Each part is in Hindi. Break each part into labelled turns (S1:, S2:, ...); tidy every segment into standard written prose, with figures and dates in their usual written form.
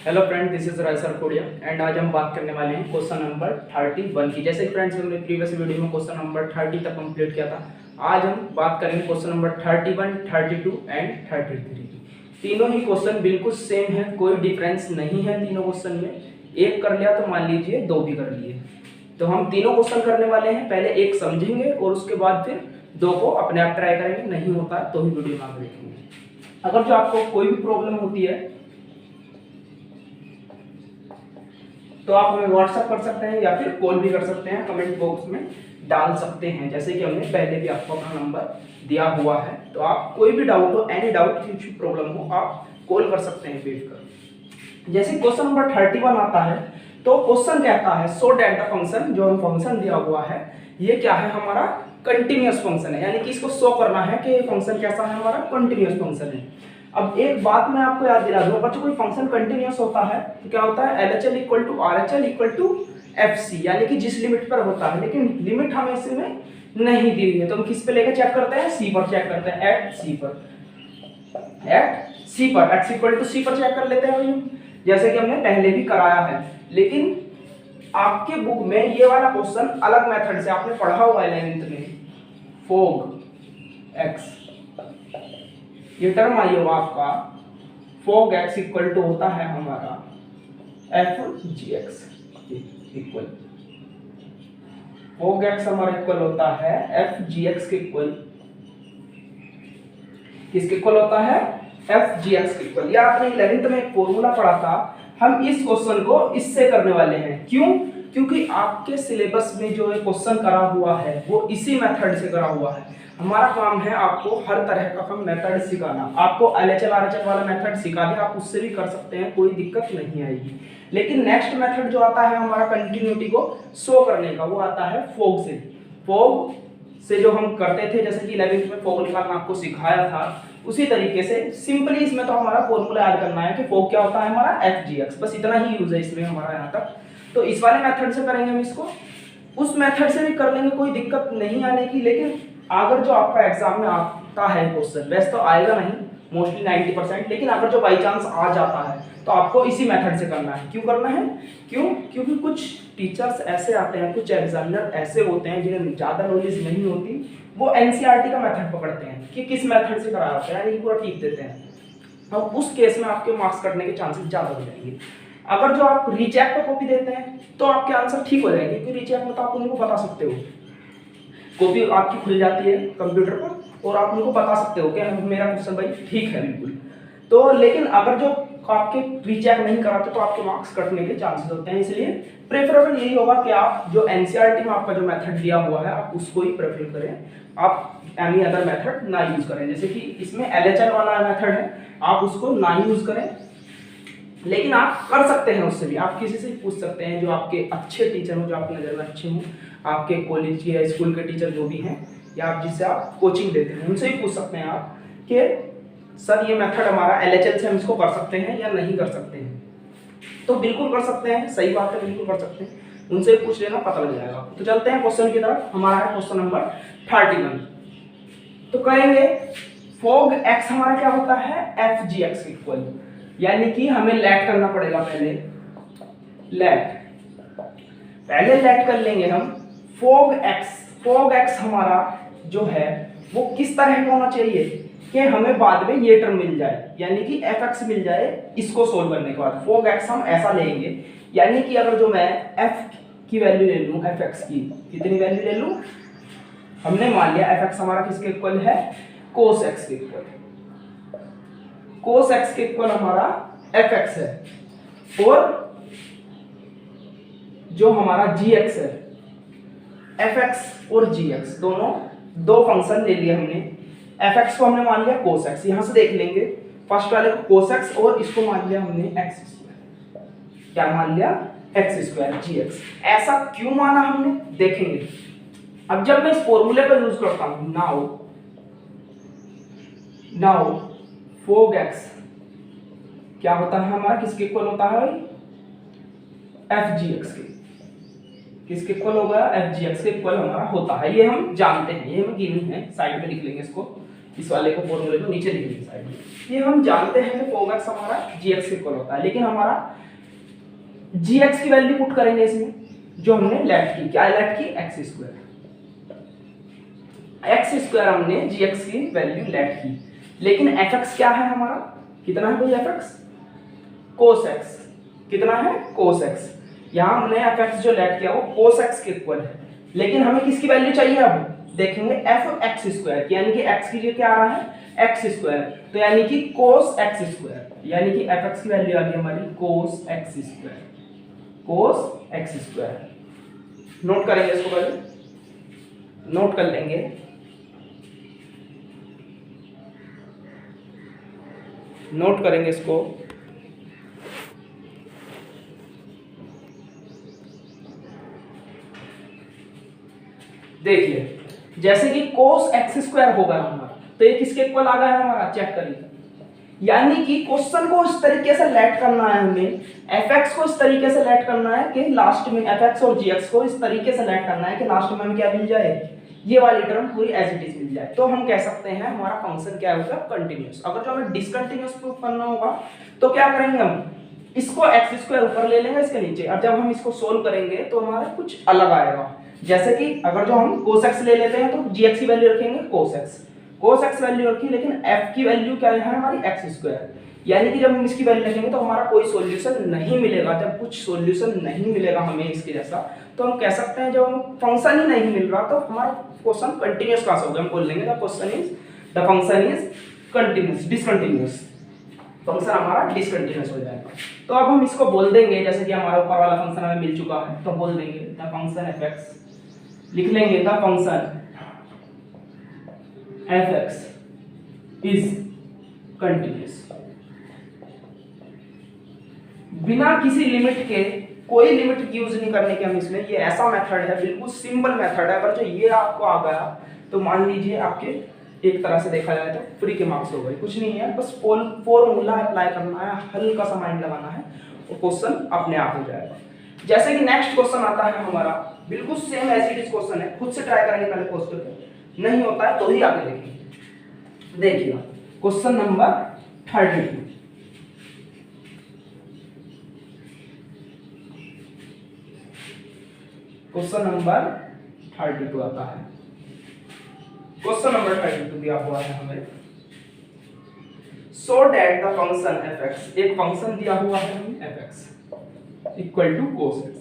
S1: Hello friend, this is Rai Sarkodia and आज हम बात करने वाले हैं क्वेश्चन नंबर 31 की। जैसे फ्रेंड्स हमने प्रीवियस वीडियो में क्वेश्चन नंबर 30 तक कंप्लीट किया था। आज हम बात करेंगे क्वेश्चन नंबर 31, 32 एंड 33 की। तीनों ही क्वेश्चन बिल्कुल सेम है, कोई डिफरेंस नहीं है तीनों क्वेश्चन में। एक कर लिया तो मान लीजिए दो भी कर लिए। तो हम तीनों क्वेश्चन करने वाले हैं, पहले एक समझेंगे और उसके बाद फिर दो को अपने आप ट्राई करेंगे। नहीं होता तो ही वीडियो में आगे देखेंगे। अगर जो आपको कोई भी प्रॉब्लम होती है तो आप हमें व्हाट्सएप कर सकते हैं या फिर कॉल भी कर सकते हैं, कमेंट बॉक्स में डाल सकते हैं। जैसे कि हमने पहले भी आपको अपना नंबर दिया हुआ है, तो आप कोई भी डाउट हो, एनी डाउट, कुछ भी प्रॉब्लम हो, आप कॉल कर सकते हैं बैठ कर। जैसे क्वेश्चन नंबर 31 आता है तो क्वेश्चन कहता है सो डेट द फंक्शन, जो हम फंक्शन दिया हुआ है ये क्या है, हमारा कंटिन्यूअस फंक्शन है। यानी कि इसको शो करना है कि ये फंक्शन कैसा है, हमारा कंटिन्यूअस फंक्शन है। अब एक बात मैं आपको याद दिला दूं, बच्चों कोई फंक्शन कंटिन्यूअस होता है तो क्या होता है, LHL equal to RHL equal to FC, यानी कि जिस लिमिट पर होता है। लेकिन लिमिट हमें इसमें नहीं दी हुई है, तो हम किस पे लेकर चेक करते हैं, C पर चेक करते हैं, एट C पर x इक्वल टू C पर चेक कर लेते हैं भाई, जैसे कि हमने पहले भी कराया है। लेकिन आपके बुक में ये वाला क्वेश्चन अलग मेथड से आपने पढ़ा हुआ है 11th में, फोग x, ये टर्म आई होगा आपका, फोग x इक्वल टू होता है हमारा FGX इक्वल, फोग x हमारा इक्वल होता है FGX के इक्वल, किसके इक्वल होता है, FGX के इक्वल। या आपने 11th में एक फॉर्मूला पढ़ा था, हम इस क्वेश्चन को इससे करने वाले हैं। क्यों? क्योंकि आपके सिलेबस में जो क्वेश्चन करा हुआ है वो इसी मेथड से करा हुआ है। हमारा काम है आपको हर तरह का हम मेथड सिखाना। आपको LHL RHL वाला मेथड सिखा दे, आप उससे भी कर सकते हैं, कोई दिक्कत नहीं आएगी। लेकिन नेक्स्ट मेथड जो आता है हमारा कंटिन्यूटी को शो करने का, वो आता है फोग से। फोग से जो हम करते थे, जैसे कि 11th में फोग निकालना आपको सिखाया था, उसी तरीके से सिंपली इसमें तो हमारा फॉर्मूला याद करना है कि फोग क्या होता है हमारा, FGX, बस इतना ही यूज है इसमें हमारा यहाँ तक। तो इस वाले मेथड से करेंगे हम इसको, उस मेथड से भी कर लेंगे, कोई दिक्कत नहीं आने की। लेकिन अगर जो आपका एग्जाम में आता है क्वेश्चन, वैसे तो आएगा नहीं मोस्टली 90%, लेकिन अगर जो बाई चांस आ जाता है तो आपको इसी मेथड से करना है। क्यों करना है? क्योंकि कुछ टीचर्स ऐसे आते हैं, कुछ एग्जामिनर ऐसे होते हैं जिन्हें ज़्यादा नॉलेज नहीं होती, वो NCERT का मेथड पकड़ते हैं कि किस मेथड से कराया होता है, यानी पूरा टीप देते हैं। अब उस केस में आपके मार्क्स कटने के चांसेस ज़्यादा हो जाएंगे। अगर जो आप रीचेक पे कॉपी देते हैं तो आपके आंसर ठीक हो जाएंगे, क्योंकि रीचेक में तो आप उनको बता सकते हो, कॉपी आपकी खुल जाती है कंप्यूटर पर और आप उनको बता सकते हो कि मेरा क्वेश्चन भाई ठीक है बिल्कुल। तो लेकिन अगर जो आपके रीचेक नहीं कराते तो आपके मार्क्स कटने के चांसेस होते हैं। इसलिए प्रेफरेबल यही होगा कि आप जो NCERT में आपका जो मेथड दिया हुआ है आप उसको ही प्रेफर करें, आप एनी अदर मेथड ना यूज करें। जैसे कि इसमें LHL वाला मेथड है, आप उसको ना यूज करें, लेकिन आप कर सकते हैं उससे भी। आप किसी से पूछ सकते हैं जो आपके अच्छे टीचर हो, जो आपकी नज़र में अच्छे हों, आपके कॉलेज या स्कूल के टीचर जो भी हैं, या आप जिससे आप कोचिंग देते हैं, उनसे ही पूछ सकते हैं आप कि सर ये मेथड हमारा LHL से हम इसको कर सकते हैं या नहीं कर सकते हैं। तो बिल्कुल कर सकते हैं, सही बात है, बिल्कुल कर सकते हैं, उनसे पूछ लेना, पता लग जाएगा। तो चलते हैं क्वेश्चन की तरफ। हमारा है क्वेश्चन नंबर 31। तो करेंगे फोग x हमारा क्या होता है, FGX इक्वल, यानी कि हमें लेट करना पड़ेगा, पहले लेट कर लेंगे हम फोग x हमारा जो है वो किस तरह का होना चाहिए कि हमें बाद में ये टर्म मिल जाए, यानी कि fx मिल जाए। इसको सोल्व करने के बाद फोग x हम ऐसा लेंगे, यानी कि अगर जो मैं f की वैल्यू ले लूं, fx की कितनी वैल्यू ले लूं, हमने मान लिया fx हमारा किसके इक्वल है, cos x के इक्वल, cos x के इक्वल हमारा fx है, और जो हमारा gx है, fx और gx दोनों दो फंक्शन ले लिए हमने। fx को हमने मान लिया cos x, यहां से देख लेंगे, फर्स्ट वाले को cos x और इसको मान लिया हमने x स्क्वायर, क्या मान लिया, x स्क्वायर gx। ऐसा क्यों माना हमने, देखेंगे। अब जब मैं इस फॉर्मूले को यूज करता हूं, नाउ फोग x क्या होता है हमारा, किसके इक्वल होता है भाई, FGX के, किसके इक्वल होगा, FGX के इक्वल हमारा होता है। ये हम जानते हैं, ये हम गिवन है, साइड में लिख लेंगे इसको, इस वाले को फॉर्मूले को नीचे लिखेंगे साइड में। ये हम जानते हैं कि fog x हमारा gx के इक्वल होता है, लेकिन हमारा gx की वैल्यू पुट करेंगे इसमें, जो हमने लेट की, क्या लेट की, x स्क्वायर हमने gx की वैल्यू लेट की। लेकिन fx क्या है हमारा, कितना है भाई fx, cos x, कितना है cos x। यहाँ हमने fx जो लेट किया वो cos x के इक्वल है, लेकिन हमें किसकी वैल्यू चाहिए, अब देखेंगे f(x स्क्वायर), यानी कि x की जगह क्या आ रहा है x स्क्वायर, तो यानी कि cos x स्क्वायर, यानी कि fx की वैल्यू आ गई हमारी cos x square, cos x square. Note करेंगे इसको, पहले नोट कर लेंगे। नोट करेंगे इसको, देखिए जैसे कि cos x स्क्वायर होगा हमारा, तो ये किसके इक्वल आ गया है हमारा, चेक करिए। यानी कि क्वेश्चन को इस तरीके से लेट करना है हमें, fx को इस तरीके से लेट करना है कि लास्ट में fx और gx को इस तरीके से लेट करना है कि लास्ट में हमें क्या मिल जाए, ये वाली टर्म पूरी एज इट इज मिल जाए। तो हम कह सकते हैं हमारा फंक्शन क्या होगा, कंटिन्यूअस। अगर जो हमें डिसकंटिन्यूअस प्रूफ करना होगा तो क्या करेंगे, हम इसको x स्क्वायर ऊपर ले लेंगे इसके नीचे, और जब हम इसको सोल्व करेंगे तो हमारा कुछ अलग आएगा। जैसे कि अगर जो हम cos x ले लेते हैं तो gx की वैल्यू रखेंगे cos x वैल्यू रखी, लेकिन f की वैल्यू क्या है हमारी x स्क्वायर। यानी कि जब हम इसकी वैल्यू रखेंगे तो हमारा कोई सॉल्यूशन नहीं मिलेगा। जब कुछ सॉल्यूशन नहीं मिलेगा हमें इसके जैसा, तो हम कह सकते हैं जब हम फंक्शन ही नहीं मिल रहा तो हमारा क्वेश्चन कंटिन्यूअस कहां से होगा, हम बोल लेंगे the function is continuous, discontinuous, function हमारा डिसकंटिन्यूअस हो जाएगा। तो अब हम इसको बोल देंगे, जैसे कि हमारा ऊपर वाला फंक्शन हमें मिल चुका है, तो बोल देंगे द फंक्शन fx, लिख लेंगे the function fx is continuous. बिना किसी लिमिट के, कोई लिमिट यूज नहीं करने के हम इसमें, ये ऐसा मेथड है, बिल्कुल सिंपल मेथड है। अगर जो ये आपको आ गया तो मान लीजिए आपके एक तरह से देखा जाए तो फ्री के मार्क्स हो गए, कुछ नहीं है, बस फॉर्मूला अप्लाई करना है, हल्का सा माइंड लगाना है और क्वेश्चन अपने आप हो जाएगा। जैसे कि नेक्स्ट क्वेश्चन आता है हमारा, बिल्कुल same as it is question है, खुद से ट्राई करेंगे पहले क्वेश्चन पे, नहीं होता है तो ही आगे देखेंगे। देखिएगा क्वेश्चन नंबर 32, क्वेश्चन नंबर 32 आता है। क्वेश्चन नंबर 32 दिया हुआ है हमें, so that the function fx, एक फंक्शन दिया हुआ है हमें fx equal to cos x,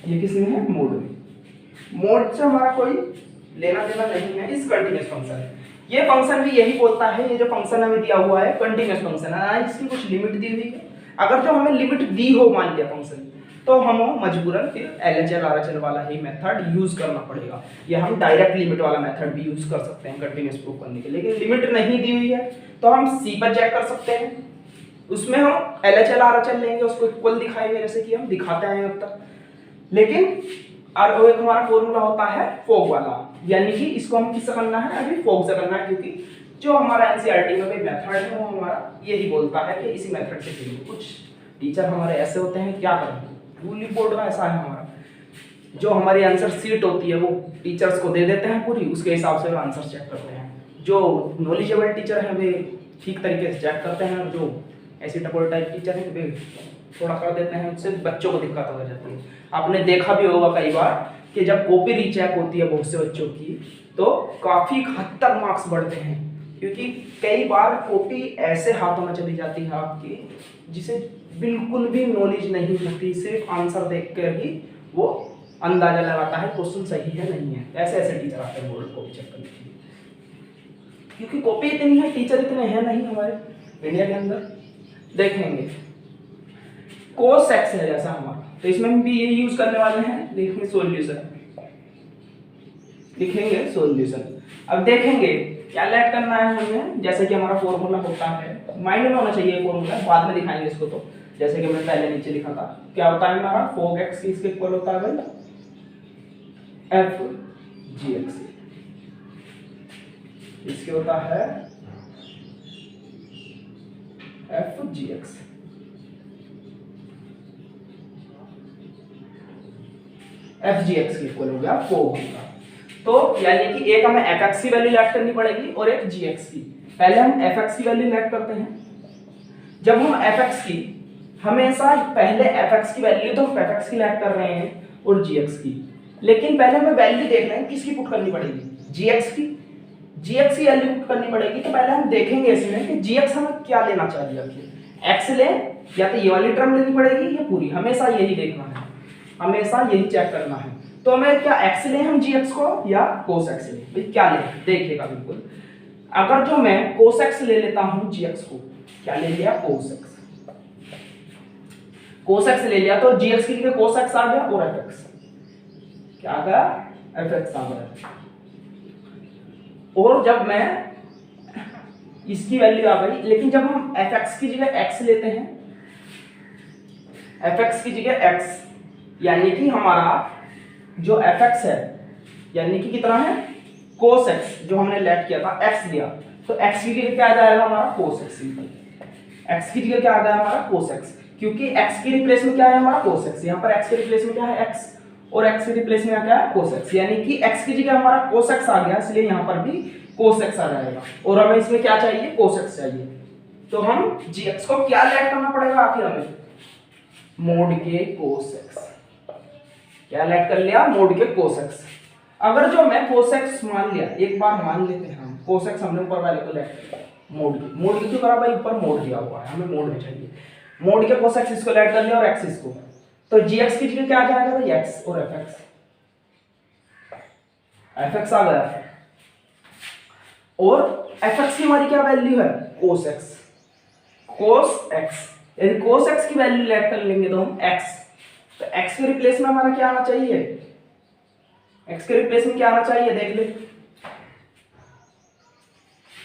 S1: ये किसमें है, मोड में। मोड से हमारा कोई लेना देना नहीं है, इस कंटिन्यूअस फंक्शन है। ये फंक्शन भी यही बोलता है, ये जो फंक्शन हमें दिया हुआ है कंटिन्यूअस फंक्शन है, इसकी कुछ लिमिट दी हुई है। अगर जो हमें लिमिट दी हो मान लिया फंक्शन, तो हम मजबूरन फिर LHL RHL वाला ही मेथड यूज करना पड़ेगा, या हम डायरेक्ट लिमिट वाला मेथड भी यूज कर सकते हैं कंटिन्यूअस प्रूफ करने के लिए। लेकिन लिमिट नहीं दी हुई है तो हम C पर चेक कर सकते हैं, उसमें हम LHL RHL लेंगे, उसको इक्वल दिखाएंगे जैसे कि हम दिखाते हैं अब तक। लेकिन और एक हमारा फॉर्मूला होता है फॉग वाला, यानी कि इसको हम किससे करना है, अभी फॉग से करना है, क्योंकि जो हमारा NCERT में मेथड है वो हमारा यही बोलता है कि इसी मेथड से करेंगे। कुछ टीचर हमारे ऐसे होते हैं, क्या करें, रूल बोर्ड में ऐसा है हमारा, जो हमारी आंसर शीट होती है वो टीचर्स को दे देते हैं पूरी, उसके हिसाब से वो आंसर चेक करते हैं। जो नॉलेजेबल टीचर हैं वे ठीक तरीके से चेक करते हैं, और जो ऐसी टपोल टाइप टीचर हैं वे थोड़ा कर देते हैं, उससे बच्चों को दिक्कत हो जाती है। आपने देखा भी होगा कई बार कि जब कॉपी रीचेक होती है बहुत से बच्चों की, तो काफ़ी हद तक मार्क्स बढ़ते हैं, क्योंकि कई बार कॉपी ऐसे हाथों में चली जाती है आपकी जिसे बिल्कुल भी नॉलेज नहीं होती, सिर्फ आंसर देख कर ही वो अंदाजा लगाता है क्वेश्चन सही है नहीं है। ऐसे ऐसे टीचर आते हैं बोर्ड कॉपी चेक करने के लिए, क्योंकि कॉपी इतनी है, टीचर इतने हैं नहीं हमारे इंडिया के अंदर। देखेंगे cos x है जैसा हमारा, तो इसमें हम भी ये यूज करने वाले हैं, लिखेंगे सॉल्यूशन, लिखेंगे सॉल्यूशन। अब देखेंगे क्या लेट करना है हमें, जैसे कि हमारा फॉर्मूला होता है, माइंड में होना चाहिए फॉर्मूला, बाद में दिखाएंगे इसको। तो जैसे कि मैंने पहले नीचे लिखा था, क्या होता है हमारा fog x इसके इक्वल होता है भाई f gx, इसके होता है f gx। f gx के इक्वल हो गया fog का। तो यानी कि एक हमें एफ एक्स की वैल्यू लेट करनी पड़ेगी और एक जी एक्स की। पहले हम एफ एक्स की वैल्यू लेट करते हैं। जब हम एफ एक्स की, हमेशा पहले एफ एक्स की वैल्यू तो हम एफ एक्स की लेट कर रहे हैं और जी एक्स की, लेकिन पहले हमें वैल्यू देखना है किसकी पुट करनी पड़ेगी, जी एक्स की। जी एक्स की वैल्यू पुट करनी पड़ेगी, तो पहले हम देखेंगे इसमें कि जी एक्स हमें क्या लेना चाहिए, एक्स ले या तो ये वाली टर्म लेनी पड़ेगी या पूरी, हमेशा यही देखना है, हमेशा यही चेक करना है। तो हमें क्या एक्स ले हम जी एक्स को या कोस एक्स ले, भाई क्या ले, देखिएगा बिल्कुल। अगर जो मैं कोस एक्स ले लेता हूं जी एक्स को, क्या ले लिया, कोस एक्स, कोस एक्स ले लिया, तो जी एक्स की जगह कोस एक्स आ गया और एफ एक्स क्या आ गया, एफ एक्स आ गया। और जब मैं इसकी वैल्यू आ गई, लेकिन जब हम एफ एक्स की जगह एक्स लेते हैं, एफ एक्स की जगह एक्स, यानी कि हमारा जो एफ एक्स है यानी कि कितना है, कोस एक्स, जो हमने लेट किया था एक्स लिया, तो एक्स की जगह क्या आ जाएगा हमारा, कोस एक्स। एक्स की जगह क्या आ गया हमारा, कोस एक्स, क्योंकि एक्स की रिप्लेस में क्या है हमारा, कोस एक्स। यहाँ पर एक्स के रिप्लेस में क्या है, एक्स, और एक्स के रिप्लेस में क्या है, कोस एक्स, यानी कि एक्स की जगह हमारा कोस एक्स आ गया, इसलिए यहाँ पर भी कोस एक्स आ जाएगा। और हमें इसमें क्या चाहिए, कोस एक्स चाहिए। तो हम जी एक्स को क्या लेट करना पड़ेगा आखिर हमें, मोड के कोस एक्स। क्या लेट कर लिया, मोड के कोस एक्स। अगर जो मैं कोस एक्स मान लिया, एक बार मान लेते हैं हम, कोस एक्स हमने ऊपर वाले को लेट किया, मोड की क्यों करा भाई, ऊपर मोड दिया हुआ है, हमें मोड में चाहिए, मोड के कोस एक्स इसको लेट कर लिया और एक्स इसको, तो जी एक्स की जगह क्या आ जाएगा भाई, एक्स और एफ एक्स, एफ एक्स आ गया। और एफ एक्स की हमारी क्या वैल्यू है, कोस एक्स, कोस एक्स, यदि कोस एक्स की वैल्यू लेट कर लेंगे तो हम एक्स, तो एक्स के रिप्लेस में हमारा क्या आना चाहिए, एक्स के रिप्लेस में क्या आना चाहिए, देख ले,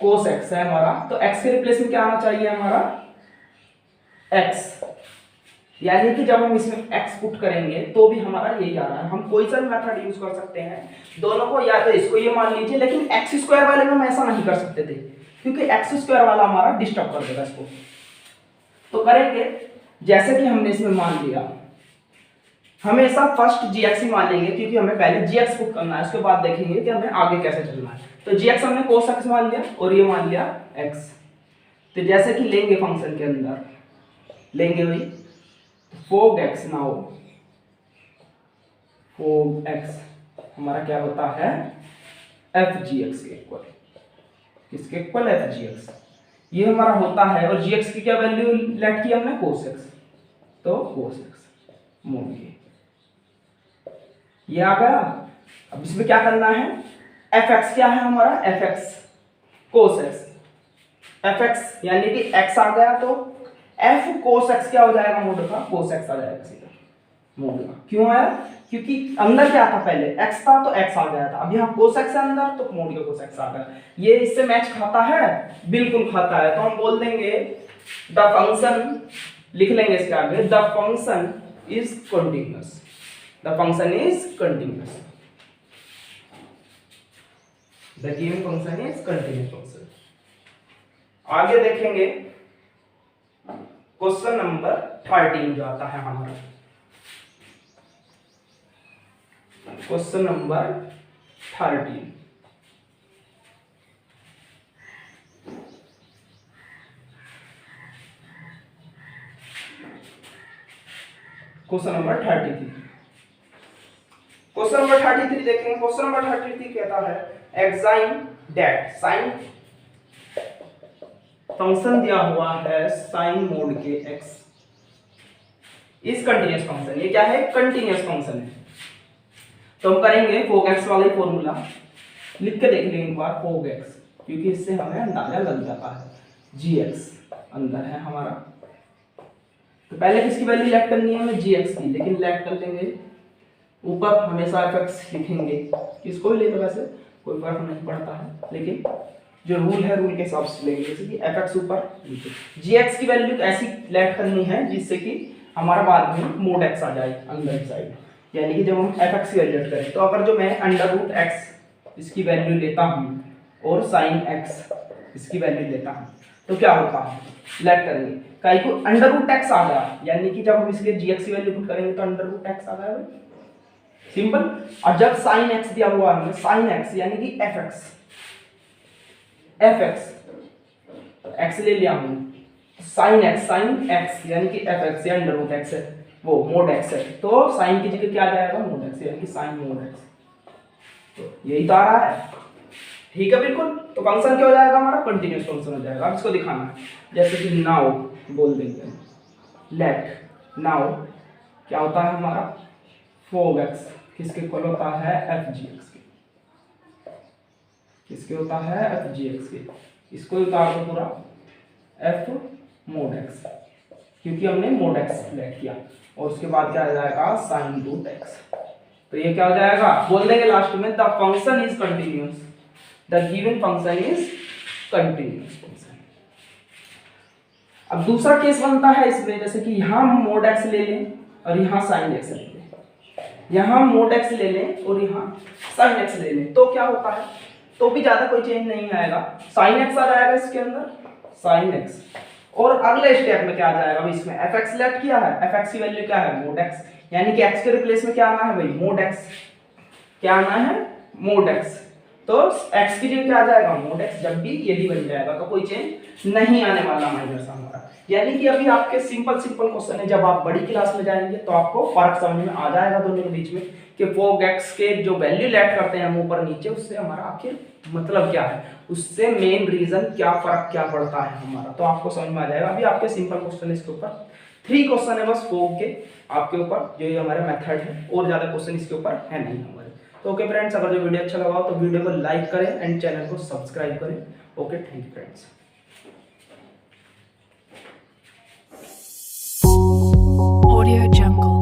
S1: कोस एक्स है हमारा, तो एक्स के रिप्लेस में क्या आना चाहिए हमारा, एक्स। यानी कि जब हम इसमें एक्स पुट करेंगे तो भी हमारा यही आ रहा है। हम कोई सा भी मेथड यूज कर सकते हैं दोनों को, या तो इसको ये मान लीजिए, लेकिन एक्स स्क्वायर वाले में हम ऐसा नहीं कर सकते थे, क्योंकि एक्स स्क्वायर वाला हमारा डिस्टर्ब कर देगा इसको। तो करेंगे जैसे कि हमने इसमें मान लिया, हमेशा फर्स्ट जी एक्स ही मान लेंगे, क्योंकि हमें पहले जी एक्स पुट करना है, उसके बाद देखेंगे कि हमें आगे कैसे चलना है। तो जी एक्स हमने कोस एक्स मान लिया और ये मान लिया एक्स। तो जैसे कि लेंगे फंक्शन के अंदर, लेंगे भाई fog x, now fog x हमारा क्या होता है, एफ जी एक्स के इक्वल, किसके इक्वल, एफ जी एक्स, ये हमारा होता है। और जी एक्स की क्या वैल्यू लेट की हमने, कोस एक्स, तो कोस एक्स मोड के, ये आ गया। अब इसमें क्या करना है, एफ एक्स क्या है हमारा, F x cos x, F x यानी कि एक्स आ गया, तो एफ कोस एक्स क्या हो जाएगा, मोड का कोस एक्स आ जाएगा सीधा मोड का। क्यों आया, क्योंकि अंदर क्या था, पहले एक्स था तो एक्स आ गया था, अब यहाँ कोस एक्स है अंदर तो मोड का कोस एक्स आ गया। ये इससे मैच खाता है, बिल्कुल खाता है। तो हम बोल देंगे द फंक्शन, लिख लेंगे इसके आगे, the function is continuous, the function is continuous, the given function is continuous function. आगे देखेंगे क्वेश्चन नंबर 13 जो आता है हमारा, question number 13, question number 33, question number 33 देखेंगे। क्वेश्चन नंबर 33 कहता है एक्साइन दैट, साइन फंक्शन दिया हुआ है साइन मोड के एक्स इज कंटीन्यूअस फंक्शन, ये क्या है, कंटीन्यूअस फंक्शन है। तो हम करेंगे फोग एक्स वाला ही फॉर्मूला, लिख के देख लेंगे एक बार फोग एक्स, क्योंकि इससे हमें अंदाजा लग जाता है। जी एक्स अंदर है हमारा, तो पहले किसकी वैल्यू लेट करनी है हमें, जी एक्स की, लेकिन लेट कर लेंगे ऊपर हमेशा एफ एक्स लिखेंगे, किसको भी लेते वैसे कोई फर्क नहीं पड़ता है, लेकिन जो रूल है रूल के हिसाब से लेंगे, जैसे कि एफ एक्स ऊपर नीचे, जी एक्स की वैल्यू ऐसी लेट करनी है जिससे कि हमारा बाद में मोड एक्स आ जाए अंदर साइड, यानी कि जब हम एफ एक्स की वैल्यू लेट करें, तो अगर जो मैं अंडर रूट एक्स इसकी वैल्यू लेता हूँ और साइन एक्स इसकी वैल्यू लेता हूँ, तो क्या होता है, लेट करेंगे काई को अंडर रूट एक्स आ गया, यानी कि जब हम इसके जी एक्स की वैल्यू पुट करेंगे तो अंडर रूट एक्स आ गया, सिंपल। और जब साइन एक्स दिया हुआ है, साइन एक्स यानी कि एफ एक्स एक्स ले लिया हमने, साइन एक्स यानी कि एफ एक्स या अंडर रूट एक्स है, वो मोड एक्स है, तो साइन की जगह क्या आ जाएगा, मोड एक्स यानी कि साइन मोड एक्स। तो यही तो आ रहा है, ठीक है बिल्कुल। तो फंक्शन क्या हो जाएगा हमारा, कंटिन्यूअस फंक्शन हो जाएगा। अब इसको दिखाना है, जैसे कि नाउ बोल देंगे, लेट नाउ क्या होता है हमारा, फोग एक्स किसके इक्वल होता है, एफ जी एक्स के, किसके होता है, एफ जी एक्स के। इसको उतार दो पूरा, एफ मोड एक्स, क्योंकि हमने मोड एक्स सिलेक्ट किया, और उसके बाद क्या आ जाएगा, साइन रूट एक्स। तो ये क्या हो जाएगा, बोल देंगे लास्ट में, the function is continuous, the given function is continuous function. अब दूसरा केस बनता है इसमें, जैसे कि यहां हम मोड एक्स ले लें और यहां साइन एक्स ले लें, यहां मोड एक्स ले लें और यहां साइन एक्स ले लें, तो क्या होता है, तो भी ज्यादा कोई चेंज नहीं आएगा, साइन एक्स आ जाएगा इसके अंदर, साइन एक्स, और अगले स्टेप में क्या आ जाएगा, इसमें एफ एक्स सिलेक्ट किया है, एफ एक्स की वैल्यू क्या है, मोड एक्स, यानी कि एक्स के रिप्लेस में क्या आना है भाई, मोड एक्स, क्या आना है, मोड एक्स। तो x की जगह क्या आ जाएगा, मोड x, जब भी यही बन जाएगा तो कोई चेंज नहीं आने वाला माइनस हमारा। यानी कि अभी आपके सिंपल क्वेश्चन है, जब आप बड़ी क्लास में जाएंगे तो आपको फर्क समझ में आ जाएगा दोनों के बीच में, कि फोग x के जो वैल्यू लेट करते हैं हम ऊपर नीचे, उससे हमारा आखिर मतलब क्या है, उससे मेन रीजन क्या फर्क क्या पड़ता है हमारा, तो आपको समझ में आ जाएगा। अभी आपके सिंपल क्वेश्चन इसके ऊपर 3 क्वेश्चन है बस फोग के आपके ऊपर, जो ये हमारा मेथड है, और ज्यादा क्वेश्चन इसके ऊपर है नहीं हमारे। तो ओके फ्रेंड्स, अगर जो वीडियो अच्छा लगा हो तो वीडियो को लाइक करें एंड चैनल को सब्सक्राइब करें। Okay, thank you friends.
S2: Audio Jungle.